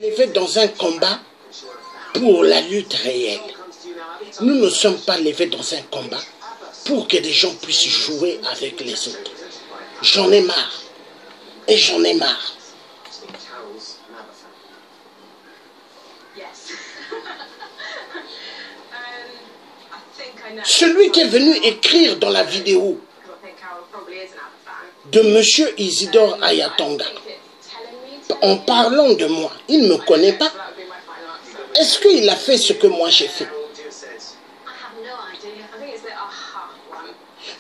Levé dans un combat pour la lutte réelle. Nous ne sommes pas levés dans un combat pour que des gens puissent jouer avec les autres. J'en ai marre. Et j'en ai marre. Celui qui est venu écrire dans la vidéo de M. Isidore Ayatonga, en parlant de moi, il ne me connaît pas. Est-ce qu'il a fait ce que moi j'ai fait?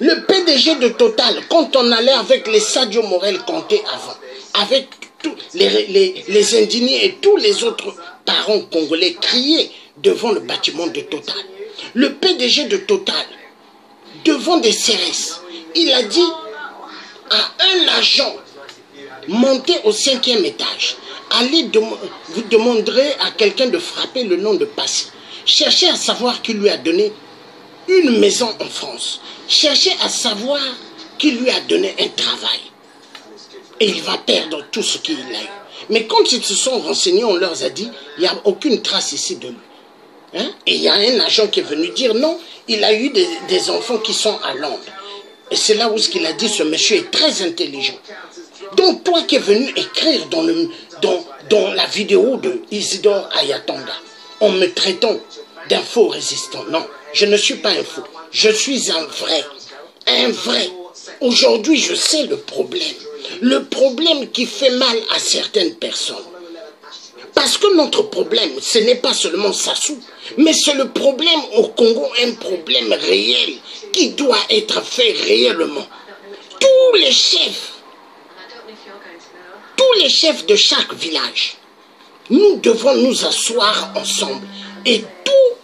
Le PDG de Total, quand on allait avec les Sadio Morel Conté avant, avec tous les indignés et tous les autres parents congolais criaient devant le bâtiment de Total. Le PDG de Total, devant des CRS, il a dit à un agent, montez au 5e étage, allez vous demanderez à quelqu'un de frapper le nom de Passy. Cherchez à savoir qui lui a donné une maison en France. Cherchez à savoir qui lui a donné un travail. Et il va perdre tout ce qu'il a eu. Mais quand ils se sont renseignés, on leur a dit, il n'y a aucune trace ici de lui. Hein? Et il y a un agent qui est venu dire, non, il a eu des enfants qui sont à Londres. Et c'est là où ce qu'il a dit, ce monsieur est très intelligent. Donc toi qui es venu écrire dans la vidéo de Isidore Ayatonga, en me traitant d'un faux résistant, non, je ne suis pas un faux, je suis un vrai, un vrai. Aujourd'hui, je sais le problème qui fait mal à certaines personnes. Parce que notre problème, ce n'est pas seulement Sassou, mais c'est le problème au Congo, un problème réel qui doit être fait réellement. Tous les chefs de chaque village, nous devons nous asseoir ensemble. Et tous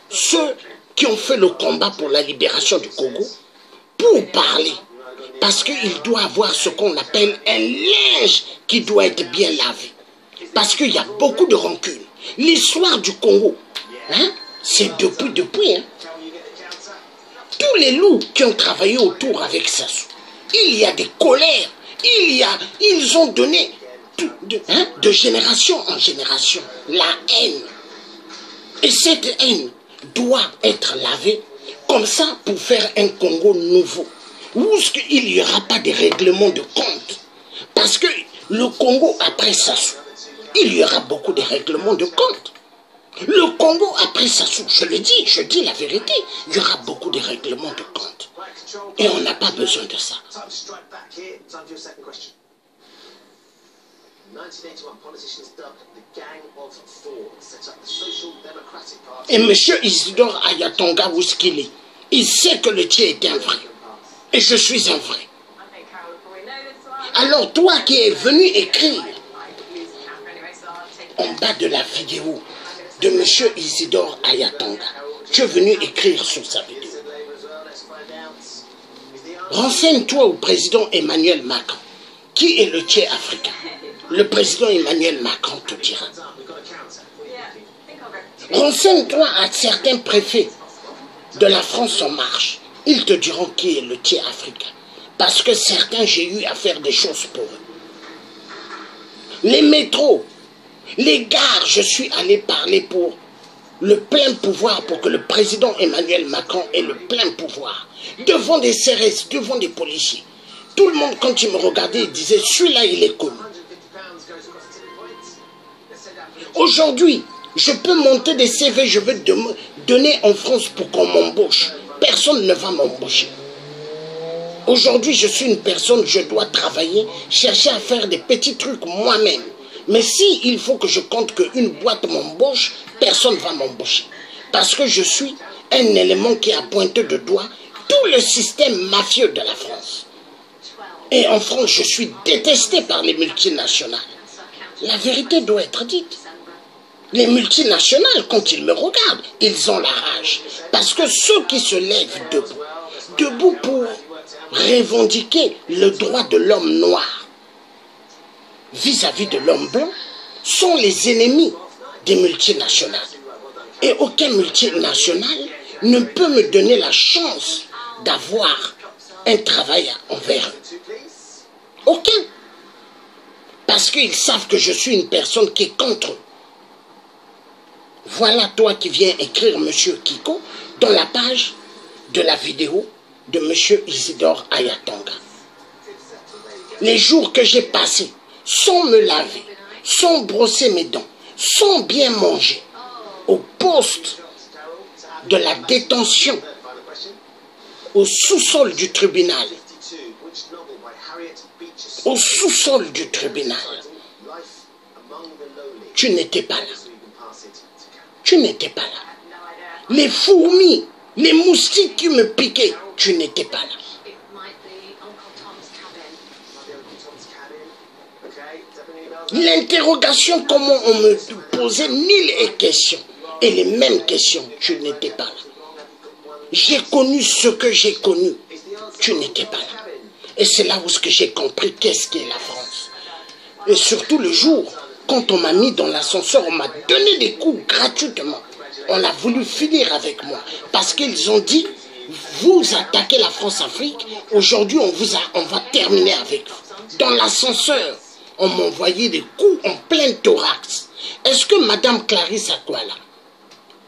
ceux qui ont fait le combat pour la libération du Congo, pour parler. Parce qu'il doit avoir ce qu'on appelle un linge qui doit être bien lavé. Parce qu'il y a beaucoup de rancune. L'histoire du Congo, hein, c'est depuis. Hein. Tous les loups qui ont travaillé autour avec Sassou, il y a des colères, ils ont donné de génération en génération la haine. Et cette haine doit être lavée comme ça pour faire un Congo nouveau. Où il n'y aura pas de règlement de compte. Parce que le Congo après Sassou, il y aura beaucoup de règlements de compte. Le Congo après Sassou, je dis la vérité, il y aura beaucoup de règlements de compte. Et on n'a pas besoin de ça. Et M. Isidore Ayatonga, où est-ce qu'il est? Il sait que le tien est un vrai. Et je suis un vrai. Alors toi qui es venu écrire en bas de la vidéo de M. Isidore Ayatonga, tu es venu écrire sur sa vidéo. Renseigne-toi au président Emmanuel Macron. Qui est le tiers africain? Le président Emmanuel Macron te dira. Renseigne-toi à certains préfets de la France en marche. Ils te diront qui est le tiers africain. Parce que certains, j'ai eu à faire des choses pour eux. Les métros, les gares, je suis allé parler pour le plein pouvoir, pour que le président Emmanuel Macron ait le plein pouvoir. Devant des CRS, devant des policiers. Tout le monde, quand il me regardait, il disait, celui-là, il est connu. Aujourd'hui, je peux monter des CV, je veux donner en France pour qu'on m'embauche. Personne ne va m'embaucher. Aujourd'hui, je suis une personne, je dois travailler, chercher à faire des petits trucs moi-même. Mais si il faut que je compte qu'une boîte m'embauche, personne ne va m'embaucher. Parce que je suis un élément qui a pointé de doigt tout le système mafieux de la France. Et en France, je suis détesté par les multinationales. La vérité doit être dite. Les multinationales, quand ils me regardent, ils ont la rage. Parce que ceux qui se lèvent debout pour revendiquer le droit de l'homme noir vis-à-vis de l'homme blanc, sont les ennemis des multinationales. Et aucun multinational ne peut me donner la chance d'avoir un travail envers eux. Aucun. Parce qu'ils savent que je suis une personne qui est contre eux. Voilà toi qui viens écrire Monsieur Kiko dans la page de la vidéo de Monsieur Isidore Ayatonga. Les jours que j'ai passés sans me laver, sans brosser mes dents, sans bien manger, au poste de la détention, au sous-sol du tribunal, au sous-sol du tribunal, tu n'étais pas là. Tu n'étais pas là. Les fourmis, les moustiques qui me piquaient, tu n'étais pas là. L'interrogation, comment on me posait mille questions, et les mêmes questions, tu n'étais pas là. J'ai connu ce que j'ai connu, tu n'étais pas là. Et c'est là où j'ai compris qu'est-ce qu'est la France. Et surtout le jour, quand on m'a mis dans l'ascenseur, on m'a donné des coups gratuitement. On a voulu finir avec moi. Parce qu'ils ont dit, vous attaquez la France-Afrique, aujourd'hui on va terminer avec vous. Dans l'ascenseur, on m'a envoyé des coups en plein thorax. Est-ce que Madame Clarisse Akwala,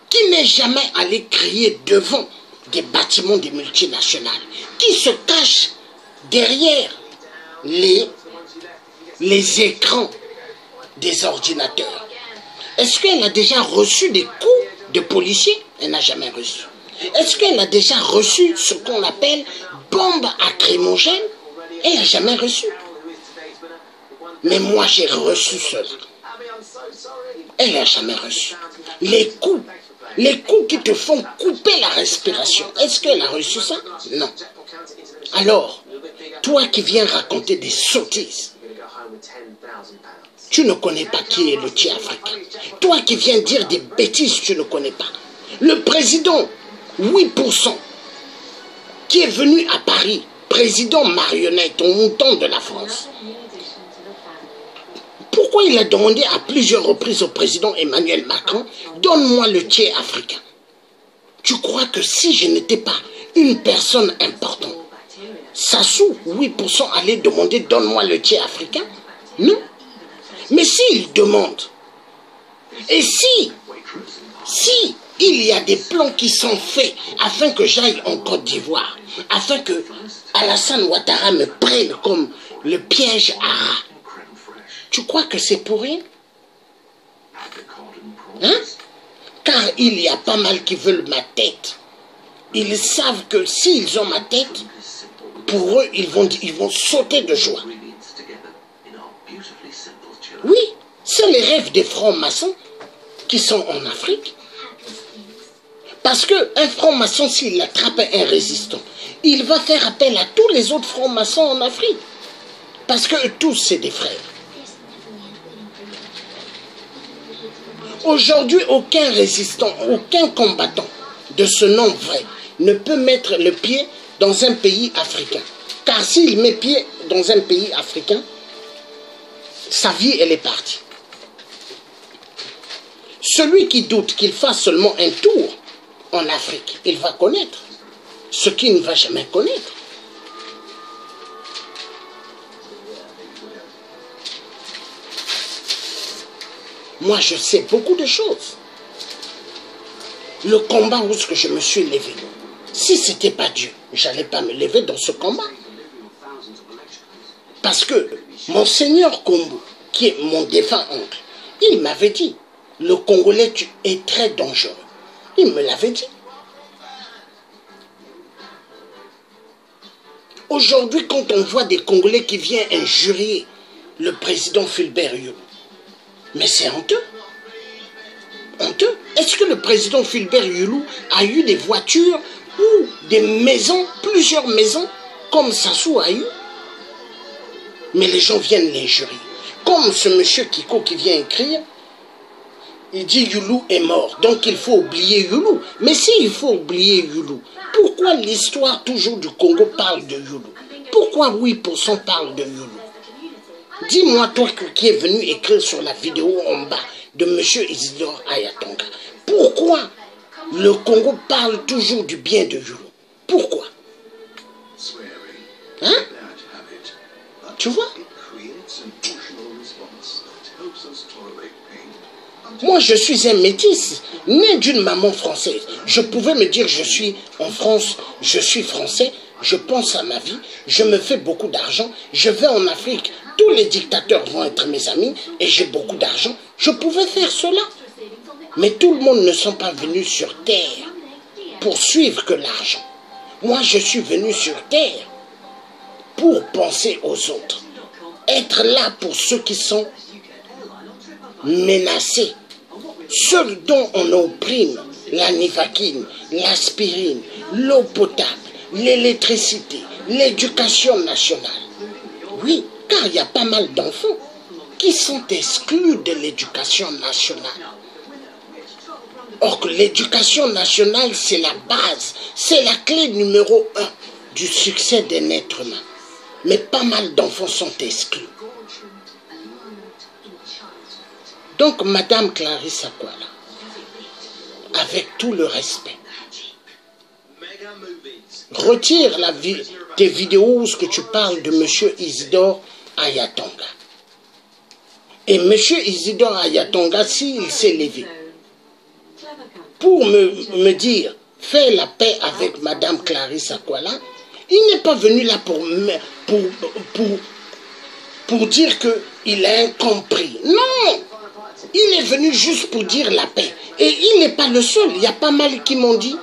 qui n'est jamais allée crier devant des bâtiments des multinationales, qui se cache derrière les écrans des ordinateurs, est-ce qu'elle a déjà reçu des coups de policiers? Elle n'a jamais reçu. Est-ce qu'elle a déjà reçu ce qu'on appelle bombe lacrymogène? Elle n'a jamais reçu. Mais moi j'ai reçu cela. Elle n'a jamais reçu. Les coups qui te font couper la respiration, est-ce qu'elle a reçu ça? Non. Alors, toi qui viens raconter des sottises, tu ne connais pas qui est le Thiers africain. Toi qui viens dire des bêtises, tu ne connais pas. Le président, 8%, qui est venu à Paris, président marionnette au montant de la France. Pourquoi il a demandé à plusieurs reprises au président Emmanuel Macron, donne-moi le Thiers africain? Tu crois que si je n'étais pas une personne importante, Sassou, 8%, allait demander donne-moi le Thiers africain? Non. Mais s'il demande, et si il y a des plans qui sont faits afin que j'aille en Côte d'Ivoire, afin que Alassane Ouattara me prenne comme le piège à rat, tu crois que c'est pour rien? Hein? Car il y a pas mal qui veulent ma tête. Ils savent que s'ils ont ma tête, pour eux, ils vont sauter de joie. Oui, c'est les rêves des francs-maçons qui sont en Afrique. Parce qu'un franc-maçon, s'il attrape un résistant, il va faire appel à tous les autres francs-maçons en Afrique. Parce que tous, c'est des frères. Aujourd'hui, aucun résistant, aucun combattant de ce nom vrai ne peut mettre le pied dans un pays africain. Car s'il met pied dans un pays africain, sa vie, elle est partie. Celui qui doute qu'il fasse seulement un tour en Afrique, il va connaître ce qu'il ne va jamais connaître. Moi, je sais beaucoup de choses. Le combat où je me suis levé, si ce n'était pas Dieu, je n'allais pas me lever dans ce combat. Parce que Monseigneur Kombo, qui est mon défunt oncle, il m'avait dit, le Congolais est très dangereux. Il me l'avait dit. Aujourd'hui, quand on voit des Congolais qui viennent injurier le président Fulbert Youlou, mais c'est honteux. Honteux. Est-ce que le président Fulbert Youlou a eu des voitures ou des maisons, plusieurs maisons, comme Sassou a eu? Mais les gens viennent l'injurier. Comme ce monsieur Kiko qui vient écrire, il dit Youlou est mort, donc il faut oublier Youlou. Mais s'il faut oublier Youlou, pourquoi l'histoire toujours du Congo parle de Youlou? Pourquoi 8% parle de Youlou? Dis-moi, toi qui es venu écrire sur la vidéo en bas de M. Isidore Ayatonga, pourquoi le Congo parle toujours du bien de Youlou? Pourquoi? Hein? Tu vois? Moi, je suis un métis, né d'une maman française. Je pouvais me dire, je suis en France, je suis français, je pense à ma vie, je me fais beaucoup d'argent, je vais en Afrique, tous les dictateurs vont être mes amis et j'ai beaucoup d'argent. Je pouvais faire cela. Mais tout le monde ne sont pas venus sur terre pour suivre que l'argent. Moi, je suis venu sur terre pour penser aux autres. Être là pour ceux qui sont menacés. Ceux dont on opprime la nivaquine, l'aspirine, l'eau potable, l'électricité, l'éducation nationale. Oui, car il y a pas mal d'enfants qui sont exclus de l'éducation nationale. Or que l'éducation nationale, c'est la base, c'est la clé numéro 1 du succès d'un être humain. Mais pas mal d'enfants sont exclus. Donc, Madame Clarisse Akwala, avec tout le respect, retire tes vidéos où tu parles de M. Isidore Ayatonga. Et M. Isidore Ayatonga, s'il s'est levé pour me dire, fais la paix avec Madame Clarisse Akwala, il n'est pas venu là pour dire qu'il a incompris. Non! Il est venu juste pour dire la paix. Et il n'est pas le seul. Il y a pas mal qui m'ont dit,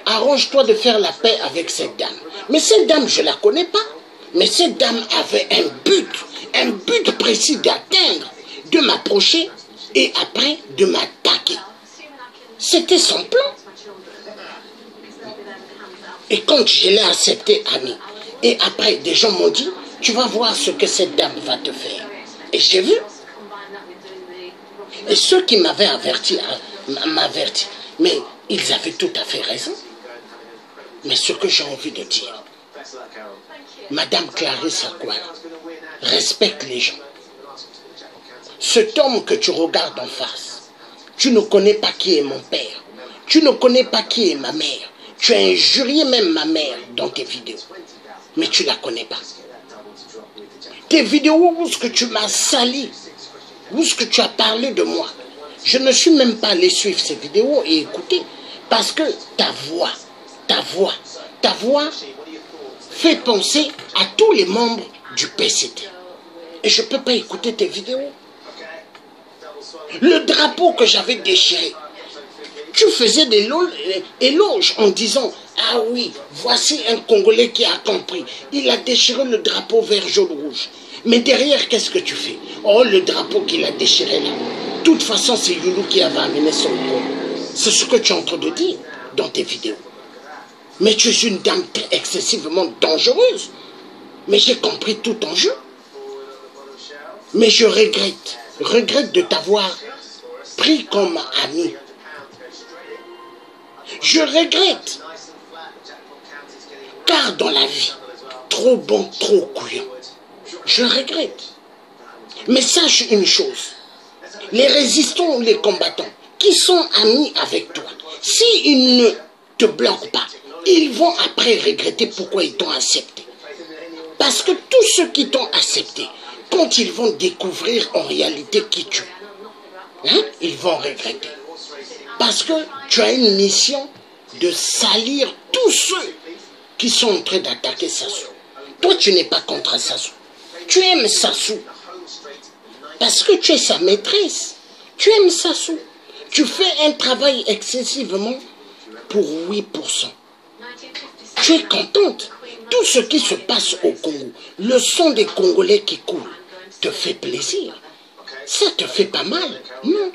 arrange-toi de faire la paix avec cette dame. Mais cette dame, je ne la connais pas. Mais cette dame avait un but précis d'atteindre, de m'approcher et après de m'attaquer. C'était son plan. Et quand je l'ai accepté, ami, et après des gens m'ont dit, tu vas voir ce que cette dame va te faire. Et j'ai vu. Et ceux qui m'avaient averti, m'averti. Mais ils avaient tout à fait raison. Mais ce que j'ai envie de dire, Madame Clarisse Akwala, respecte les gens. Cet homme que tu regardes en face, tu ne connais pas qui est mon père. Tu ne connais pas qui est ma mère. Tu as injurié même ma mère dans tes vidéos. Mais tu ne la connais pas. Tes vidéos où ce que tu m'as sali, où ce que tu as parlé de moi, je ne suis même pas allé suivre ces vidéos et écouter. Parce que ta voix fait penser à tous les membres du PCT. Et je ne peux pas écouter tes vidéos. Le drapeau que j'avais déchiré, tu faisais des éloges en disant, ah oui, voici un Congolais qui a compris. Il a déchiré le drapeau vert, jaune, rouge. Mais derrière, qu'est-ce que tu fais? Oh, le drapeau qu'il a déchiré là. De toute façon, c'est Youlou qui avait amené son Congo. C'est ce que tu es en train de dire dans tes vidéos. Mais tu es une dame excessivement dangereuse. Mais j'ai compris tout ton jeu. Mais je regrette de t'avoir pris comme ami. Je regrette. Car dans la vie, trop bon, trop couillon. Je regrette. Mais sache une chose. Les résistants ou les combattants qui sont amis avec toi, s'ils ne te bloquent pas, ils vont après regretter pourquoi ils t'ont accepté. Parce que tous ceux qui t'ont accepté, quand ils vont découvrir en réalité qui tu es, ils vont regretter. Parce que tu as une mission de salir tous ceux qui sont en train d'attaquer Sassou. Toi, tu n'es pas contre Sassou. Tu aimes Sassou. Parce que tu es sa maîtresse. Tu aimes Sassou. Tu fais un travail excessivement pour 8%. Tu es contente. Tout ce qui se passe au Congo, le son des Congolais qui coulent, te fait plaisir. Ça te fait pas mal, non?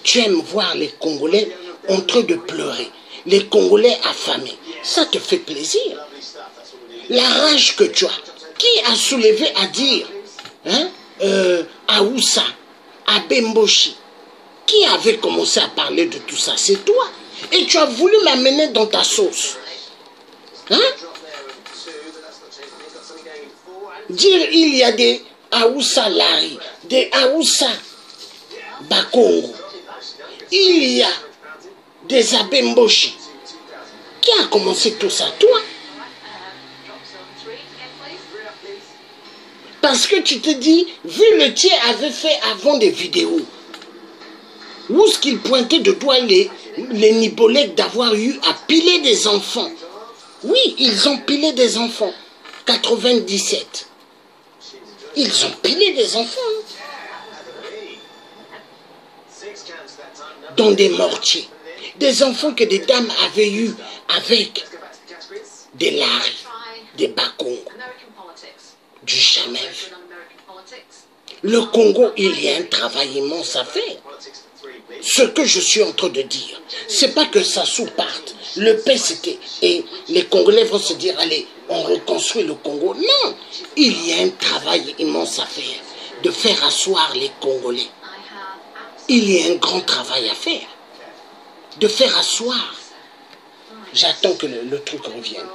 Tu aimes voir les Congolais en train de pleurer, les Congolais affamés. Ça te fait plaisir. La rage que tu as, qui a soulevé à dire, à Oussa, à Bemboshi, qui avait commencé à parler de tout ça? C'est toi. Et tu as voulu m'amener dans ta sauce. Dire il y a des Aoussa Lari, des Aoussa Bakongo, il y a des Abemboshi. Qui a commencé tout ça? Toi. Parce que tu te dis, vu le tien avait fait avant des vidéos, Où est-ce qu'ils pointaient de doigt les Nibolèques d'avoir eu à piler des enfants? Oui, ils ont pilé des enfants. 97. Ils ont pilé des enfants. Dans des mortiers. Des enfants que des dames avaient eu avec des laris, des bakongos, du chamef. Le Congo, il y a un travail immense à faire. Ce que je suis en train de dire, c'est pas que Sassou parte, le PCT, et les Congolais vont se dire, allez, on reconstruit le Congo. Non, il y a un travail immense à faire, de faire asseoir les Congolais. Il y a un grand travail à faire, de faire asseoir. J'attends que le truc revienne.